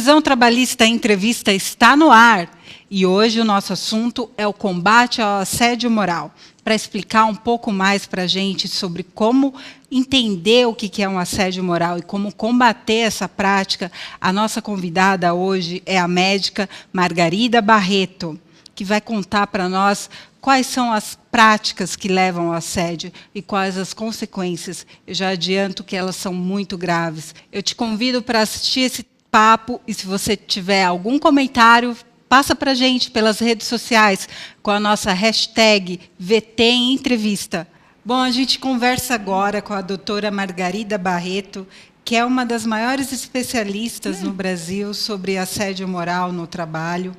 Visão Trabalhista Entrevista está no ar e hoje o nosso assunto é o combate ao assédio moral. Para explicar um pouco mais para a gente sobre como entender o que é um assédio moral e como combater essa prática, a nossa convidada hoje é a médica Margarida Barreto, que vai contar para nós quais são as práticas que levam ao assédio e quais as consequências. Eu já adianto que elas são muito graves. Eu te convido para assistir esse papo e, se você tiver algum comentário, passa para a gente pelas redes sociais com a nossa hashtag VTEmEntrevista. Bom, a gente conversa agora com a doutora Margarida Barreto, que é uma das maiores especialistas no Brasil sobre assédio moral no trabalho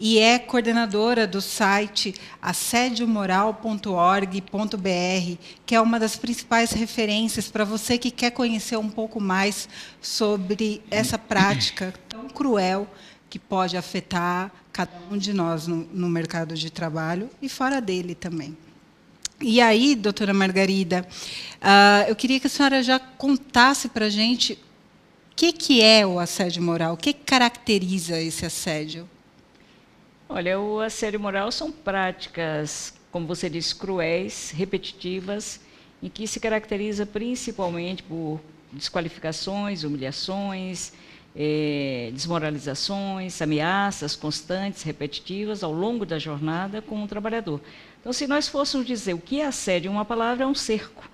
e é coordenadora do site assediomoral.org.br, que é uma das principais referências para você que quer conhecer um pouco mais sobre essa prática tão cruel que pode afetar cada um de nós no mercado de trabalho e fora dele também. E aí, doutora Margarida, eu queria que a senhora já contasse para a gente o que é o assédio moral, o que caracteriza esse assédio? Olha, o assédio moral são práticas, como você disse, cruéis, repetitivas, em que se caracteriza principalmente por desqualificações, humilhações, desmoralizações, ameaças constantes, repetitivas, ao longo da jornada com o trabalhador. Então, se nós fôssemos dizer o que é assédio, uma palavra é um cerco.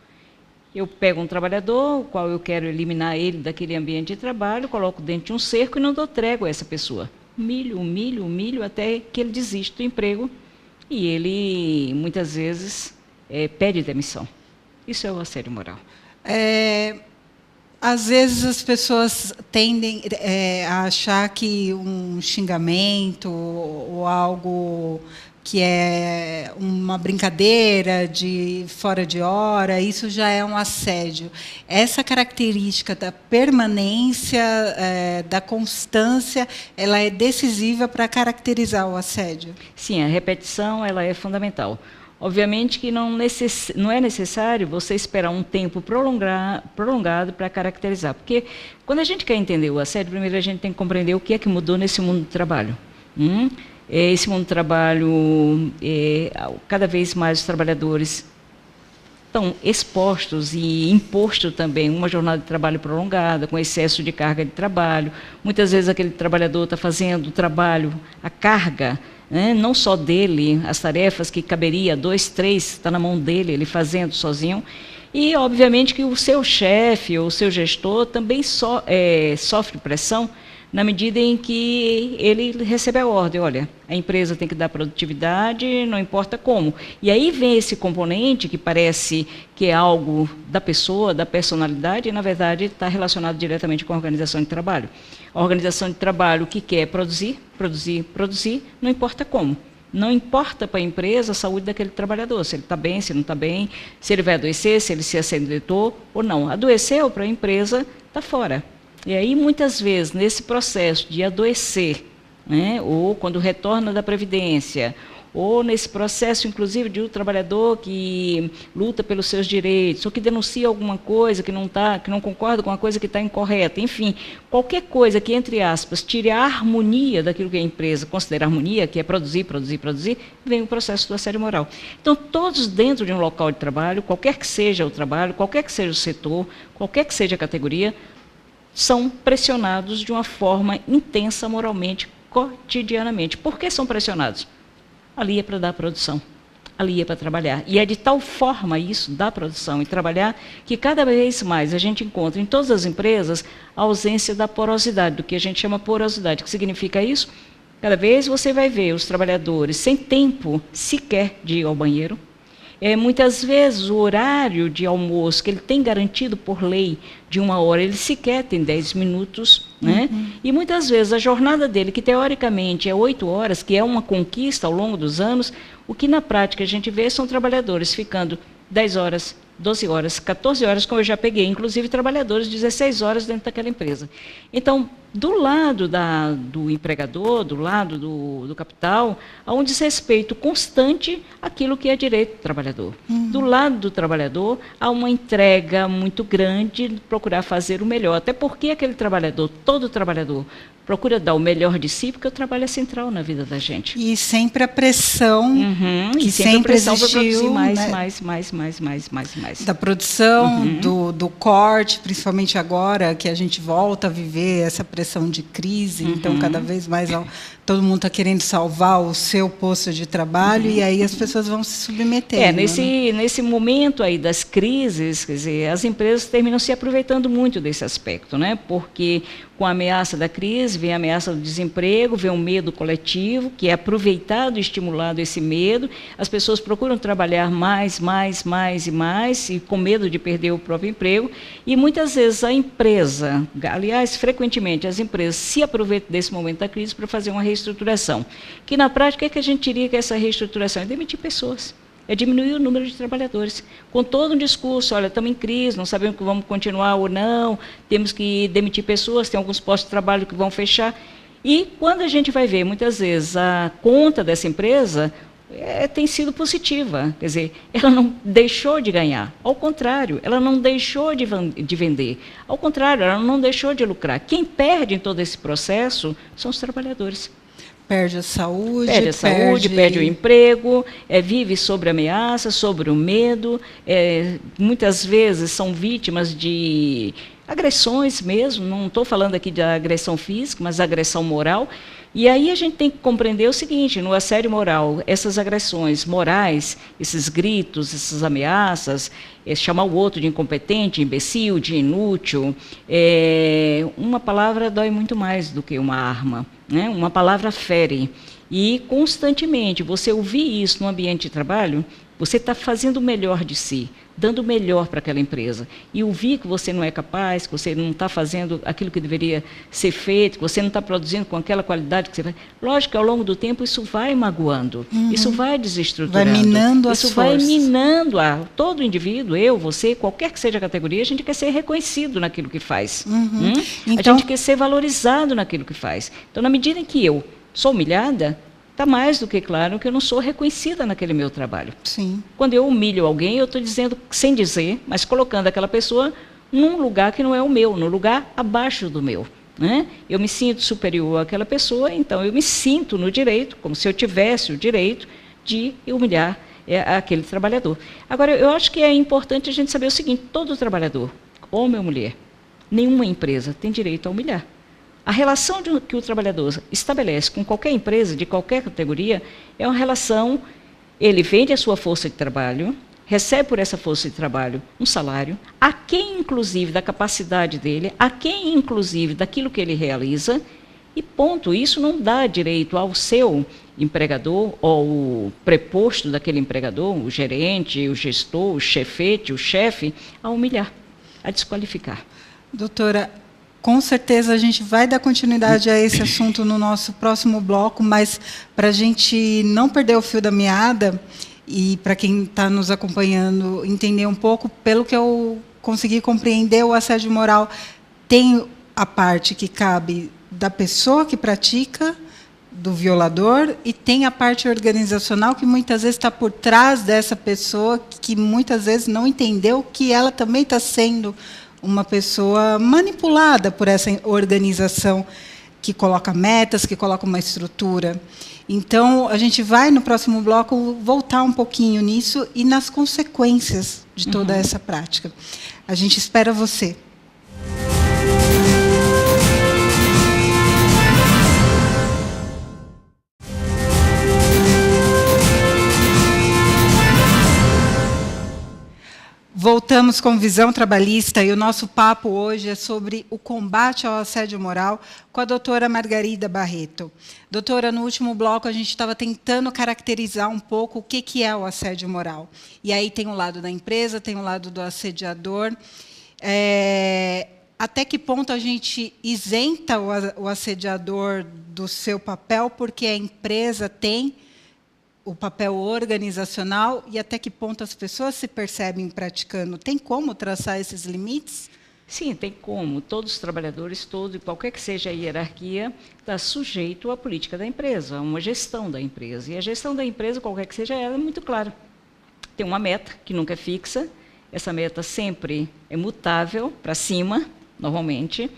Eu pego um trabalhador, o qual eu quero eliminar ele daquele ambiente de trabalho, coloco dentro de um cerco e não dou trégua a essa pessoa. Humilho, até que ele desiste do emprego e ele, muitas vezes, pede demissão. Isso é o assédio moral. Às vezes as pessoas tendem a achar que um xingamento ou algo que é uma brincadeira de fora de hora, isso já é um assédio. Essa característica da permanência, da constância, ela é decisiva para caracterizar o assédio? Sim, a repetição ela é fundamental. Obviamente que não é necessário você esperar um tempo prolongado para caracterizar, porque quando a gente quer entender o assédio, primeiro a gente tem que compreender o que é que mudou nesse mundo do trabalho. Esse mundo do trabalho, cada vez mais os trabalhadores estão expostos e imposto também uma jornada de trabalho prolongada, com excesso de carga de trabalho. Muitas vezes aquele trabalhador está fazendo o trabalho, a carga, não só dele, as tarefas que caberia 2, 3, está na mão dele, ele fazendo sozinho. E, obviamente, que o seu chefe ou o seu gestor também sofre pressão na medida em que ele recebe a ordem, olha, a empresa tem que dar produtividade, não importa como. E aí vem esse componente que parece que é algo da pessoa, da personalidade, e, na verdade, está relacionado diretamente com a organização de trabalho. A organização de trabalho que quer produzir, não importa como. Não importa para a empresa a saúde daquele trabalhador, se ele está bem, se não está bem, se ele vai adoecer, se ele se acidentou ou não. Adoeceu para a empresa, está fora. E aí, muitas vezes, nesse processo de adoecer, ou quando retorna da Previdência, ou nesse processo, inclusive, de um trabalhador que luta pelos seus direitos, ou que denuncia alguma coisa que não concorda com uma coisa que está incorreta, enfim, qualquer coisa que, entre aspas, tire a harmonia daquilo que a empresa considera harmonia, que é produzir, vem o processo do assédio moral. Então, todos dentro de um local de trabalho, qualquer que seja o trabalho, qualquer que seja o setor, qualquer que seja a categoria, são pressionados de uma forma intensa moralmente, cotidianamente. Por que são pressionados? Ali é para dar produção, ali é para trabalhar. E é de tal forma isso, dar produção e trabalhar, que cada vez mais a gente encontra em todas as empresas a ausência da porosidade, do que a gente chama porosidade. O que significa isso? Cada vez você vai ver os trabalhadores sem tempo sequer de ir ao banheiro. Muitas vezes o horário de almoço que ele tem garantido por lei de 1 hora, ele sequer tem 10 minutos, E muitas vezes a jornada dele, que teoricamente é 8 horas, que é uma conquista ao longo dos anos, o que na prática a gente vê são trabalhadores ficando 10 horas, 12 horas, 14 horas, como eu já peguei, inclusive trabalhadores 16 horas dentro daquela empresa. Então, do lado do empregador, do lado do capital, há um desrespeito constante àquilo que é direito do trabalhador. Do lado do trabalhador, há uma entrega muito grande de procurar fazer o melhor, até porque aquele trabalhador, todo trabalhador, procura dar o melhor de si, porque o trabalho é central na vida da gente. E sempre a pressão que e sempre a pressão existiu, para produzir né? mais. Da produção, do corte, principalmente agora que a gente volta a viver essa pressão de crise, então cada vez mais todo mundo está querendo salvar o seu posto de trabalho e aí as pessoas vão se submetendo. Nesse momento aí das crises, quer dizer, as empresas terminam se aproveitando muito desse aspecto, né? Porque com a ameaça da crise vem a ameaça do desemprego, vem um medo coletivo, que é aproveitado e estimulado esse medo, as pessoas procuram trabalhar mais, e com medo de perder o próprio emprego, e muitas vezes a empresa, aliás, frequentemente as empresas se aproveitam desse momento da crise para fazer uma reestruturação, que na prática é que a gente diria que essa reestruturação é demitir pessoas. É diminuir o número de trabalhadores. Com todo um discurso, olha, estamos em crise, não sabemos que vamos continuar ou não, temos que demitir pessoas, tem alguns postos de trabalho que vão fechar. E quando a gente vai ver, muitas vezes, a conta dessa empresa tem sido positiva. Quer dizer, ela não deixou de ganhar. Ao contrário, ela não deixou de vender. Ao contrário, ela não deixou de lucrar. Quem perde em todo esse processo são os trabalhadores. Perde a saúde, perde o emprego, vive sobre ameaça, sobre o medo, muitas vezes são vítimas de agressões mesmo, não estou falando aqui de agressão física, mas agressão moral. E aí a gente tem que compreender o seguinte, no assédio moral, essas agressões morais, esses gritos, essas ameaças, chamar o outro de incompetente, imbecil, de inútil, uma palavra dói muito mais do que uma arma, né? Uma palavra fere. E constantemente, você ouvir isso no ambiente de trabalho, você está fazendo o melhor de si, dando o melhor para aquela empresa. E ouvir que você não é capaz, que você não está fazendo aquilo que deveria ser feito, que você não está produzindo com aquela qualidade que você vai... Lógico que ao longo do tempo isso vai magoando, isso vai desestruturando. Vai minando as forças. Isso vai minando todo indivíduo, eu, você, qualquer que seja a categoria, a gente quer ser reconhecido naquilo que faz. Então, a gente quer ser valorizado naquilo que faz. Então, na medida em que eu sou humilhada, está mais do que claro que eu não sou reconhecida naquele meu trabalho. Sim. Quando eu humilho alguém, eu estou dizendo, sem dizer, mas colocando aquela pessoa num lugar que não é o meu, no lugar abaixo do meu. Né? Eu me sinto superior àquela pessoa, então eu me sinto no direito, como se eu tivesse o direito de humilhar aquele trabalhador. Agora, eu acho que é importante a gente saber o seguinte, todo trabalhador, homem ou mulher, nenhuma empresa tem direito a humilhar. A relação que o trabalhador estabelece com qualquer empresa, de qualquer categoria, é uma relação, ele vende a sua força de trabalho, recebe por essa força de trabalho um salário, aquém inclusive da capacidade dele, aquém inclusive daquilo que ele realiza, e ponto. Isso não dá direito ao seu empregador, ou o preposto daquele empregador, o gerente, o gestor, o chefete, o chefe, a humilhar, a desqualificar. Doutora, com certeza a gente vai dar continuidade a esse assunto no nosso próximo bloco, mas para a gente não perder o fio da meada e para quem está nos acompanhando entender um pouco, pelo que eu consegui compreender, o assédio moral tem a parte que cabe da pessoa que pratica, do violador, e tem a parte organizacional que muitas vezes está por trás dessa pessoa, que muitas vezes não entendeu que ela também está sendo uma pessoa manipulada por essa organização que coloca metas, que coloca uma estrutura. Então, a gente vai, no próximo bloco, voltar um pouquinho nisso e nas consequências de toda essa prática. A gente espera você. Voltamos com Visão Trabalhista e o nosso papo hoje é sobre o combate ao assédio moral com a doutora Margarida Barreto. Doutora, no último bloco a gente estava tentando caracterizar um pouco o que é o assédio moral. E aí tem o lado da empresa, tem o lado do assediador. Até que ponto a gente isenta o assediador do seu papel, porque a empresa tem o papel organizacional, e até que ponto as pessoas se percebem praticando? Tem como traçar esses limites? Sim, tem como. Todos os trabalhadores, qualquer que seja a hierarquia, está sujeito à política da empresa, a uma gestão da empresa. E a gestão da empresa, qualquer que seja ela, é muito clara. Tem uma meta que nunca é fixa, essa meta sempre é mutável para cima, normalmente,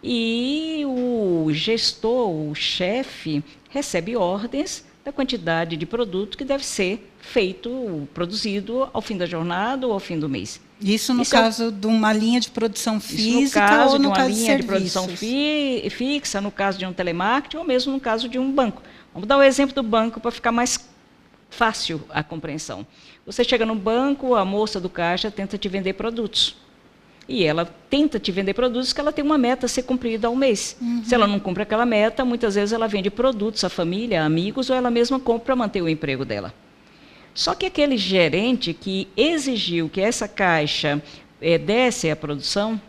e o gestor, o chefe, recebe ordens da quantidade de produto que deve ser feito, produzido ao fim da jornada ou ao fim do mês. Isso no caso de uma linha de produção física ou no caso de linha de produção fixa, no caso de um telemarketing ou mesmo no caso de um banco. Vamos dar o exemplo do banco para ficar mais fácil a compreensão. Você chega no banco, a moça do caixa tenta te vender produtos. E ela tenta te vender produtos que ela tem uma meta a ser cumprida ao mês. Se ela não cumpre aquela meta, muitas vezes ela vende produtos à família, a amigos, ou ela mesma compra para manter o emprego dela. Só que aquele gerente que exigiu que essa caixa desse a produção,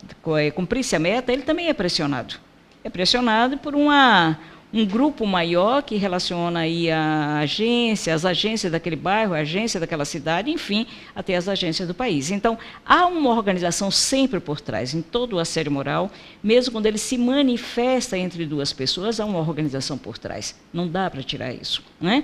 cumprisse a meta, ele também é pressionado. É pressionado por um grupo maior que relaciona aí as agências daquele bairro, a agência daquela cidade, enfim, até as agências do país. Então, há uma organização sempre por trás, em todo o assédio moral, mesmo quando ele se manifesta entre duas pessoas, há uma organização por trás. Não dá para tirar isso, não é?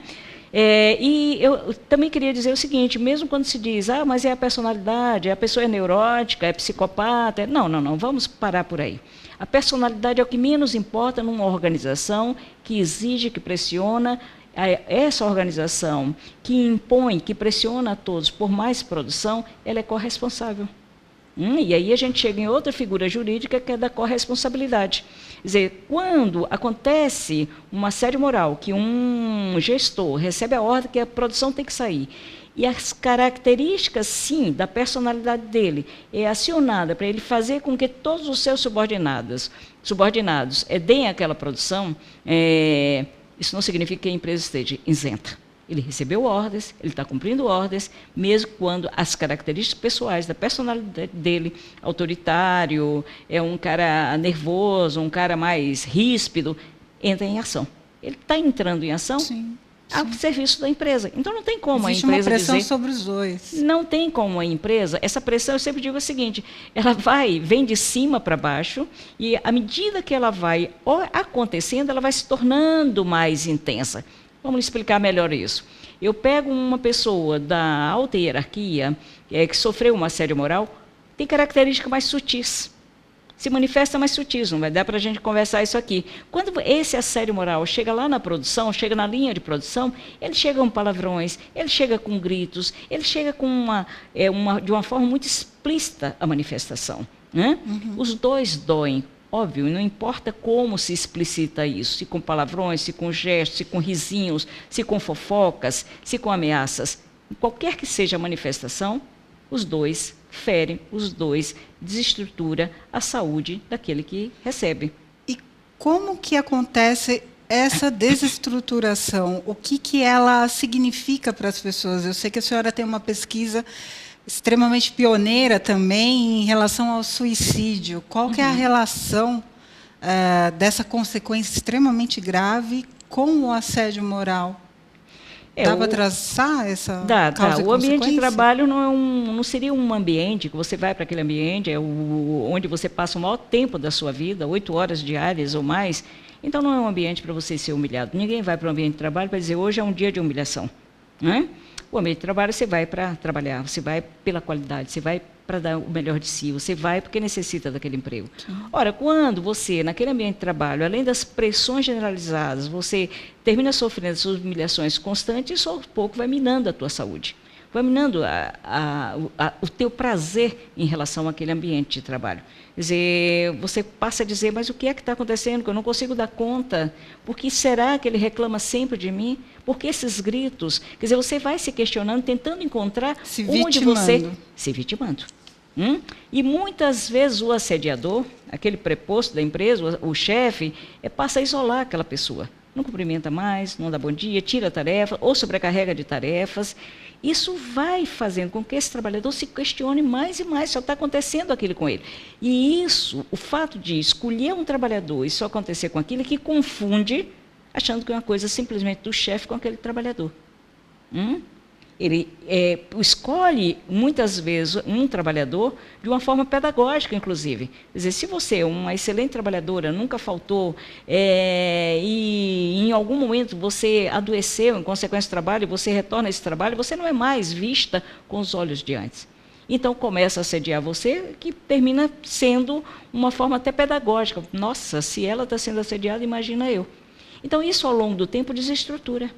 E eu também queria dizer o seguinte, mesmo quando se diz, mas é a personalidade, a pessoa é neurótica, é psicopata, não, vamos parar por aí. A personalidade é o que menos importa numa organização que exige, que pressiona, essa organização que impõe, que pressiona a todos por mais produção, ela é corresponsável. E aí a gente chega em outra figura jurídica que é da corresponsabilidade. Quer dizer, quando acontece um assédio moral, que um gestor recebe a ordem que a produção tem que sair, e as características, sim, da personalidade dele é acionada para ele fazer com que todos os seus subordinados deem aquela produção, isso não significa que a empresa esteja isenta. Ele recebeu ordens, ele está cumprindo ordens, mesmo quando as características pessoais da personalidade dele, autoritário, é um cara nervoso, um cara mais ríspido, entra em ação. Ele está entrando em ação ao serviço da empresa. Então, não tem como existe a empresa uma pressão dizer, sobre os dois. Não tem como a empresa, essa pressão, eu sempre digo o seguinte, ela vem de cima para baixo, e à medida que ela vai acontecendo, ela vai se tornando mais intensa. Vamos explicar melhor isso. Eu pego uma pessoa da alta hierarquia, que sofreu um assédio moral, tem características mais sutis, se manifesta mais sutis, não vai dar para a gente conversar isso aqui. Quando esse assédio moral chega lá na produção, chega na linha de produção, ele chega com palavrões, ele chega com gritos, ele chega com de uma forma muito explícita a manifestação, né? Os dois doem. Óbvio, não importa como se explicita isso, se com palavrões, se com gestos, se com risinhos, se com fofocas, se com ameaças. Qualquer que seja a manifestação, os dois ferem, os dois desestrutura a saúde daquele que recebe. E como que acontece essa desestruturação? O que ela significa para as pessoas? Eu sei que a senhora tem uma pesquisa extremamente pioneira também em relação ao suicídio. Qual que é a relação dessa consequência extremamente grave com o assédio moral? Dá para traçar essa causa e o ambiente de consequência? trabalho não seria um ambiente que você vai para aquele ambiente, onde você passa o maior tempo da sua vida, 8 horas diárias ou mais. Então, não é um ambiente para você ser humilhado. Ninguém vai para o ambiente de trabalho para dizer, hoje é um dia de humilhação, né? O ambiente de trabalho, você vai para trabalhar, você vai pela qualidade, você vai para dar o melhor de si, você vai porque necessita daquele emprego. Ora, quando você, naquele ambiente de trabalho, além das pressões generalizadas, você termina sofrendo essas humilhações constantes, isso aos poucos vai minando a tua saúde, vai minando o teu prazer em relação àquele ambiente de trabalho. Quer dizer, você passa a dizer, mas o que é que está acontecendo, que eu não consigo dar conta? Por que será que ele reclama sempre de mim? Por que esses gritos? Quer dizer, você vai se questionando, tentando encontrar onde você... Se vitimando. E muitas vezes o assediador, aquele preposto da empresa, o chefe, passa a isolar aquela pessoa. Não cumprimenta mais, não dá bom dia, tira a tarefa, ou sobrecarrega de tarefas. Isso vai fazendo com que esse trabalhador se questione mais e mais, só está acontecendo aquilo com ele. E isso, o fato de escolher um trabalhador e só acontecer com aquilo, é que confunde, achando que é uma coisa simplesmente do chefe com aquele trabalhador. Ele escolhe, muitas vezes, um trabalhador de uma forma pedagógica, inclusive. Quer dizer, se você é uma excelente trabalhadora, nunca faltou, e em algum momento você adoeceu em consequência do trabalho, você retorna a esse trabalho, você não é mais vista com os olhos de antes. Então, começa a assediar você, que termina sendo uma forma até pedagógica. Nossa, se ela está sendo assediada, imagina eu. Então, isso, ao longo do tempo, desestrutura.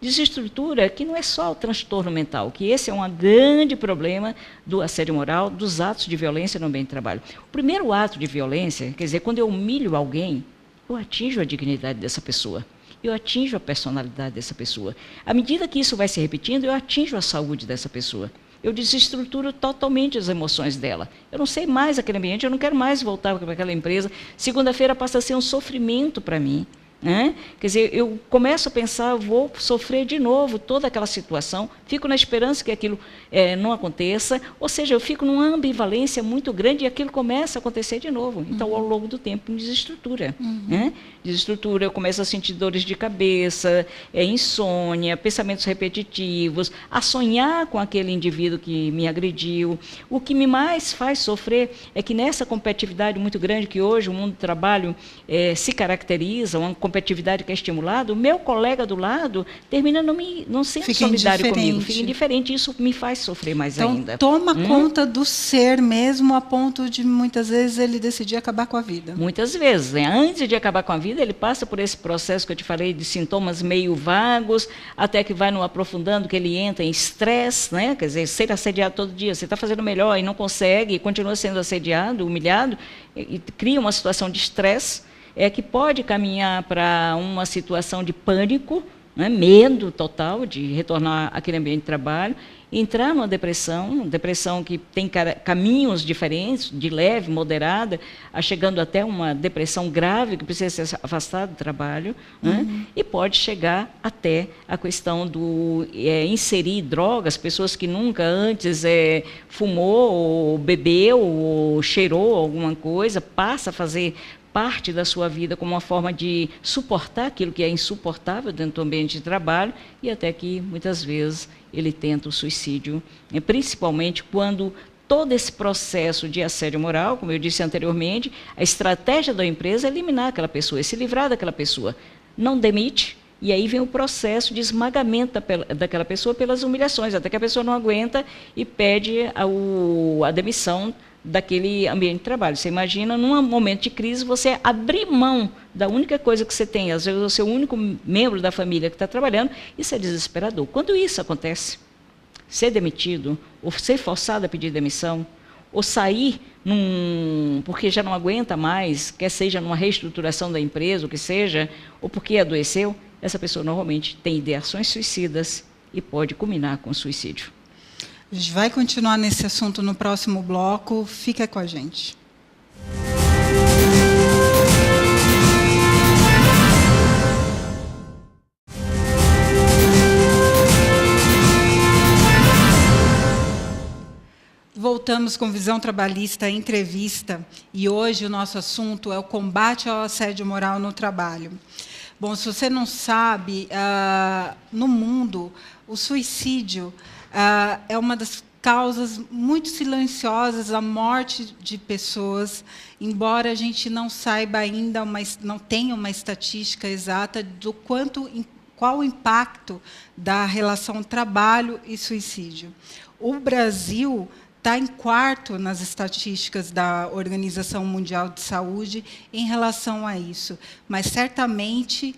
Desestrutura que não é só o transtorno mental, que esse é um grande problema do assédio moral, dos atos de violência no ambiente de trabalho. O primeiro ato de violência, quer dizer, quando eu humilho alguém, eu atinjo a dignidade dessa pessoa. Eu atinjo a personalidade dessa pessoa. À medida que isso vai se repetindo, eu atinjo a saúde dessa pessoa. Eu desestruturo totalmente as emoções dela. Eu não sei mais aquele ambiente, eu não quero mais voltar para aquela empresa. Segunda-feira passa a ser um sofrimento para mim. Né? Quer dizer, eu começo a pensar, eu vou sofrer de novo toda aquela situação, fico na esperança que aquilo não aconteça, ou seja, eu fico numa ambivalência muito grande e aquilo começa a acontecer de novo. Então, ao longo do tempo, me desestrutura. Né? Desestrutura, eu começo a sentir dores de cabeça, insônia, pensamentos repetitivos, a sonhar com aquele indivíduo que me agrediu. O que me mais faz sofrer é que nessa competitividade muito grande que hoje o mundo do trabalho se caracteriza, uma competitividade que é estimulada, o meu colega do lado termina não sendo fica solidário comigo, fica indiferente, isso me faz sofrer mais então, ainda. Toma conta do ser mesmo, a ponto de muitas vezes ele decidir acabar com a vida. Muitas vezes, né? Antes de acabar com a vida, ele passa por esse processo que eu te falei de sintomas meio vagos, até que vai no aprofundando, que ele entra em estresse, né? Quer dizer, ser assediado todo dia, você está fazendo melhor e não consegue, e continua sendo assediado, humilhado, e cria uma situação de estresse, que pode caminhar para uma situação de pânico, né, medo total de retornar àquele ambiente de trabalho, entrar numa depressão que tem caminhos diferentes, de leve, moderada, chegando até uma depressão grave, que precisa ser afastada do trabalho, né, e pode chegar até a questão do inserir drogas, pessoas que nunca antes fumou, ou bebeu, ou cheirou alguma coisa, passa a fazer parte da sua vida como uma forma de suportar aquilo que é insuportável dentro do ambiente de trabalho e até que, muitas vezes, ele tenta o suicídio, principalmente quando todo esse processo de assédio moral, como eu disse anteriormente, a estratégia da empresa é eliminar aquela pessoa, é se livrar daquela pessoa. Não demite, e aí vem o processo de esmagamento daquela pessoa pelas humilhações, até que a pessoa não aguenta e pede a demissão daquele ambiente de trabalho. Você imagina, num momento de crise, você abrir mão da única coisa que você tem, às vezes o seu único membro da família que está trabalhando, isso é desesperador. Quando isso acontece, ser demitido, ou ser forçado a pedir demissão, ou sair porque já não aguenta mais, quer seja numa reestruturação da empresa, o que seja, ou porque adoeceu, essa pessoa normalmente tem ideações suicidas e pode culminar com suicídio. A gente vai continuar nesse assunto no próximo bloco. Fica com a gente. Voltamos com Visão Trabalhista Entrevista. E hoje o nosso assunto é o combate ao assédio moral no trabalho. Bom, se você não sabe, no mundo, o suicídio é uma das causas muito silenciosas da morte de pessoas, embora a gente não saiba ainda, não tenha uma estatística exata do qual o impacto da relação trabalho e suicídio. O Brasil está em quarto nas estatísticas da Organização Mundial de Saúde em relação a isso, mas certamente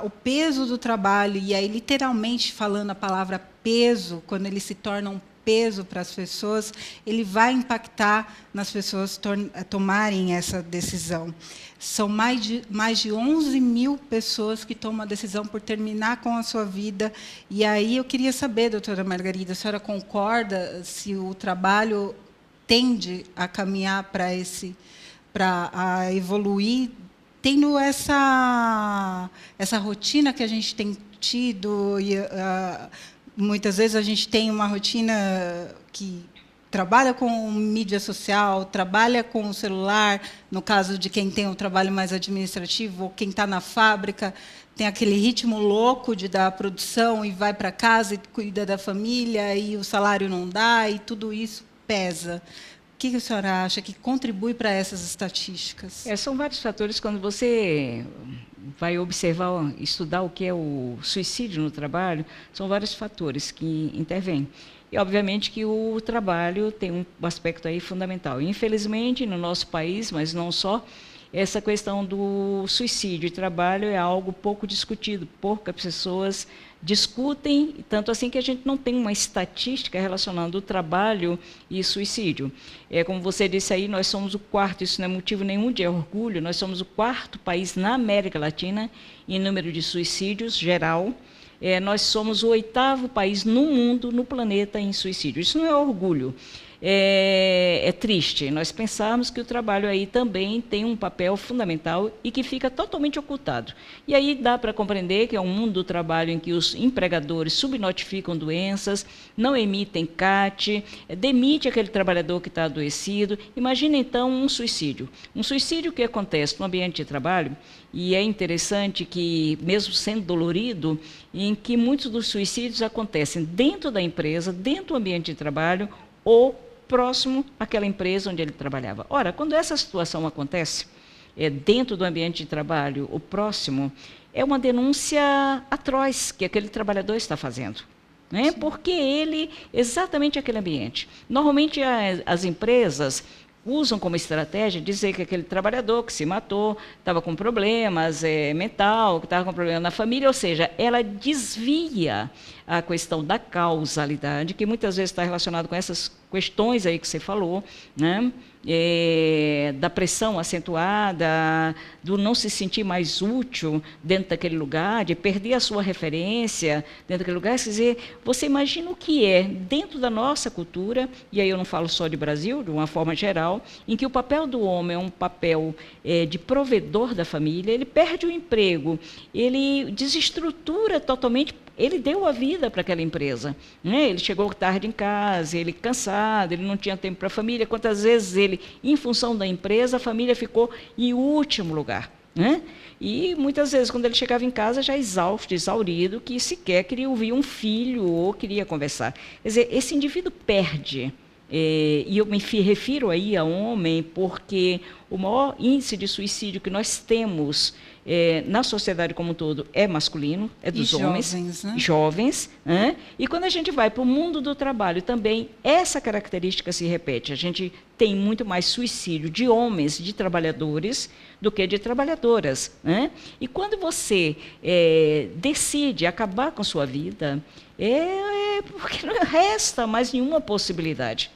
o peso do trabalho, e aí literalmente falando a palavra peso, quando ele se torna um peso para as pessoas, ele vai impactar nas pessoas tomarem essa decisão. São mais de 11 mil pessoas que tomam a decisão por terminar com a sua vida. E aí eu queria saber, doutora Margarida, a senhora concorda se o trabalho tende a caminhar para evoluir, tendo essa rotina que a gente tem tido, e muitas vezes a gente tem uma rotina que trabalha com mídia social, trabalha com o celular, no caso de quem tem um trabalho mais administrativo, ou quem está na fábrica, tem aquele ritmo louco de dar a produção e vai para casa e cuida da família, e o salário não dá, e tudo isso pesa. O que a senhora acha que contribui para essas estatísticas? São vários fatores. Quando você vai observar, estudar o que é o suicídio no trabalho, são vários fatores que intervêm. E, obviamente, que o trabalho tem um aspecto aí fundamental. Infelizmente, no nosso país, mas não só, essa questão do suicídio e trabalho é algo pouco discutido. Poucas pessoas discutem, tanto assim que a gente não tem uma estatística relacionando o trabalho e suicídio. Como você disse aí, nós somos o quarto, isso não é motivo nenhum de orgulho, nós somos o quarto país na América Latina em número de suicídios geral. Nós somos o 8º país no mundo, no planeta, em suicídio. Isso não é orgulho. É triste nós pensarmos que o trabalho aí também tem um papel fundamental e que fica totalmente ocultado. E aí dá para compreender que é um mundo do trabalho em que os empregadores subnotificam doenças, não emitem CAT, demite aquele trabalhador que está adoecido. Imagina, então, um suicídio. Um suicídio que acontece no ambiente de trabalho, e é interessante que, mesmo sendo dolorido, em que muitos dos suicídios acontecem dentro da empresa, dentro do ambiente de trabalho, ou próximo àquela empresa onde ele trabalhava. Ora, quando essa situação acontece, dentro do ambiente de trabalho, o próximo, é uma denúncia atroz que aquele trabalhador está fazendo. Né? Porque ele, exatamente aquele ambiente. Normalmente as empresas usam como estratégia dizer que aquele trabalhador que se matou estava com problemas mental, que estava com problema na família, ou seja, ela desvia a questão da causalidade, que muitas vezes está relacionado com essas questões aí que você falou, né? Da pressão acentuada, do não se sentir mais útil dentro daquele lugar, de perder a sua referência dentro daquele lugar. Quer dizer, você imagina o que é dentro da nossa cultura, e aí eu não falo só de Brasil, de uma forma geral, em que o papel do homem é um papel de provedor da família, ele perde o emprego, ele desestrutura totalmente. Ele deu a vida para aquela empresa, né? Ele chegou tarde em casa, ele cansado, ele não tinha tempo para a família. Quantas vezes ele, em função da empresa, a família ficou em último lugar, né? E muitas vezes, quando ele chegava em casa, já exausto, exaurido, que sequer queria ouvir um filho ou queria conversar. Quer dizer, esse indivíduo perde. E eu me refiro aí a homem porque o maior índice de suicídio que nós temos na sociedade como um todo é masculino, é dos homens, jovens, né? Jovens, né? E quando a gente vai para o mundo do trabalho também, essa característica se repete. A gente tem muito mais suicídio de homens, de trabalhadores, do que de trabalhadoras, né? E quando você decide acabar com sua vida, porque não resta mais nenhuma possibilidade.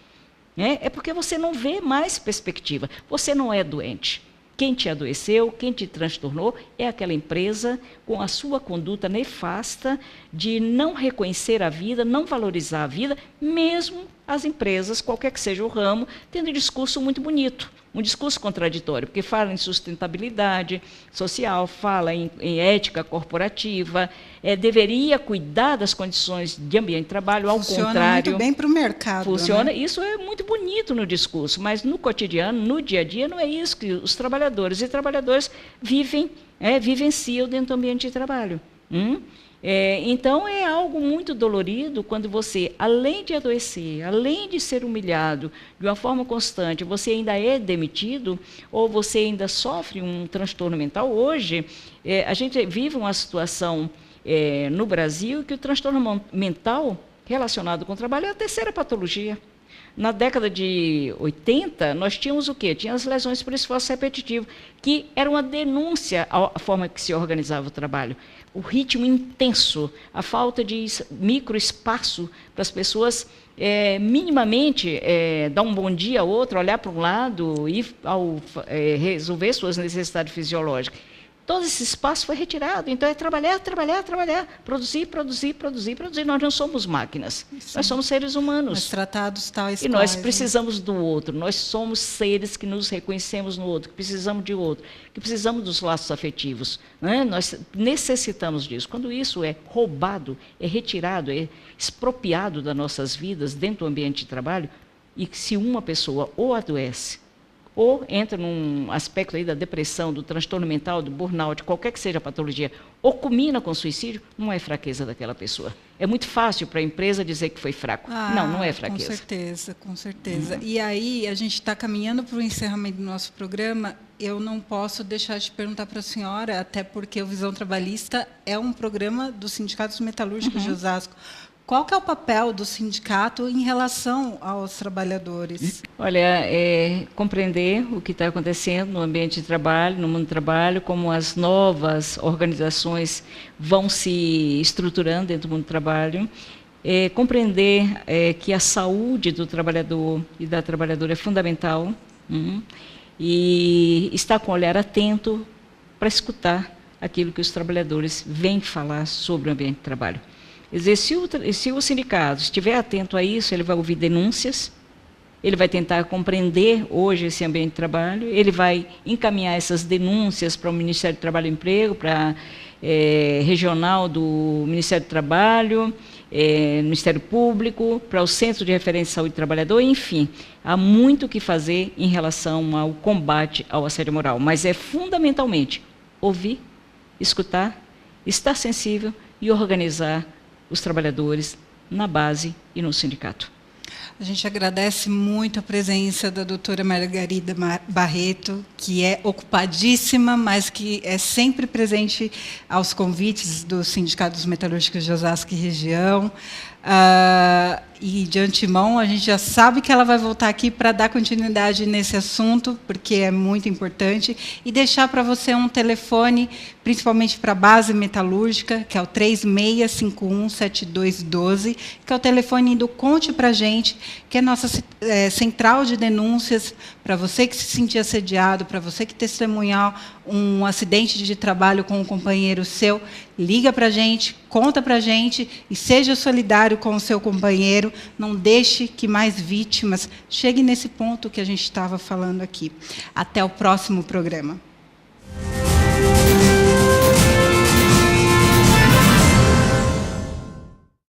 É porque você não vê mais perspectiva. Você não é doente. Quem te adoeceu, quem te transtornou, é aquela empresa com a sua conduta nefasta de não reconhecer a vida, não valorizar a vida, mesmo as empresas, qualquer que seja o ramo, tendo um discurso muito bonito, um discurso contraditório, porque fala em sustentabilidade social, fala em ética corporativa, deveria cuidar das condições de ambiente de trabalho, ao contrário. Funciona muito bem para o mercado. Funciona, né? Isso é muito bonito no discurso, mas no cotidiano, no dia a dia, não é isso que os trabalhadores e trabalhadoras vivenciam dentro do ambiente de trabalho. Então, é algo muito dolorido quando você, além de adoecer, além de ser humilhado de uma forma constante, você ainda é demitido ou você ainda sofre um transtorno mental. Hoje, a gente vive uma situação no Brasil que o transtorno mental relacionado com o trabalho é a terceira patologia. Na década de 80, nós tínhamos o quê? Tinha as lesões por esforço repetitivo, que era uma denúncia à forma que se organizava o trabalho. O ritmo intenso, a falta de microespaço para as pessoas minimamente dar um bom dia ao outro, olhar para um lado e resolver suas necessidades fisiológicas. Todo esse espaço foi retirado. Então, é trabalhar, trabalhar, trabalhar, produzir, produzir, produzir, produzir. Nós não somos máquinas, nós somos seres humanos. Mas tratados tais e nós quais, precisamos do outro, nós somos seres que nos reconhecemos no outro, que precisamos de outro, que precisamos dos laços afetivos. Né? Nós necessitamos disso. Quando isso é roubado, é retirado, é expropriado das nossas vidas dentro do ambiente de trabalho, E que se uma pessoa ou adoece, ou entra num aspecto aí da depressão, do transtorno mental, do burnout, qualquer que seja a patologia, ou culmina com suicídio, não é fraqueza daquela pessoa. É muito fácil para a empresa dizer que foi fraco. Não é fraqueza. Com certeza, com certeza. E aí, a gente está caminhando para o encerramento do nosso programa. Eu não posso deixar de perguntar para a senhora, até porque o Visão Trabalhista é um programa dos sindicatos metalúrgicos de Osasco. Qual que é o papel do sindicato em relação aos trabalhadores? Olha, compreender o que está acontecendo no ambiente de trabalho, no mundo do trabalho, como as novas organizações vão se estruturando dentro do mundo do trabalho, compreender que a saúde do trabalhador e da trabalhadora é fundamental, e estar com o olhar atento para escutar aquilo que os trabalhadores vêm falar sobre o ambiente de trabalho. Se o sindicato estiver atento a isso, ele vai ouvir denúncias, ele vai tentar compreender hoje esse ambiente de trabalho, ele vai encaminhar essas denúncias para o Ministério do Trabalho e Emprego, para a regional do Ministério do Trabalho, Ministério Público, para o Centro de Referência de Saúde do Trabalhador, enfim, há muito o que fazer em relação ao combate ao assédio moral, mas é fundamentalmente ouvir, escutar, estar sensível e organizar os trabalhadores na base e no sindicato. A gente agradece muito a presença da doutora Margarida Barreto, que é ocupadíssima, mas que é sempre presente aos convites dos sindicatos metalúrgicos de Osasco e região. E, de antemão, a gente já sabe que ela vai voltar aqui para dar continuidade nesse assunto, porque é muito importante, e deixar para você um telefone, principalmente para a base metalúrgica, que é o 3651-7212, que é o telefone do Conte para a Gente, que é a nossa central de denúncias, para você que se sentir assediado, para você que testemunhar um acidente de trabalho com um companheiro seu, liga para a gente, conta para a gente e seja solidário com o seu companheiro. Não deixe que mais vítimas cheguem nesse ponto que a gente estava falando aqui. Até o próximo programa.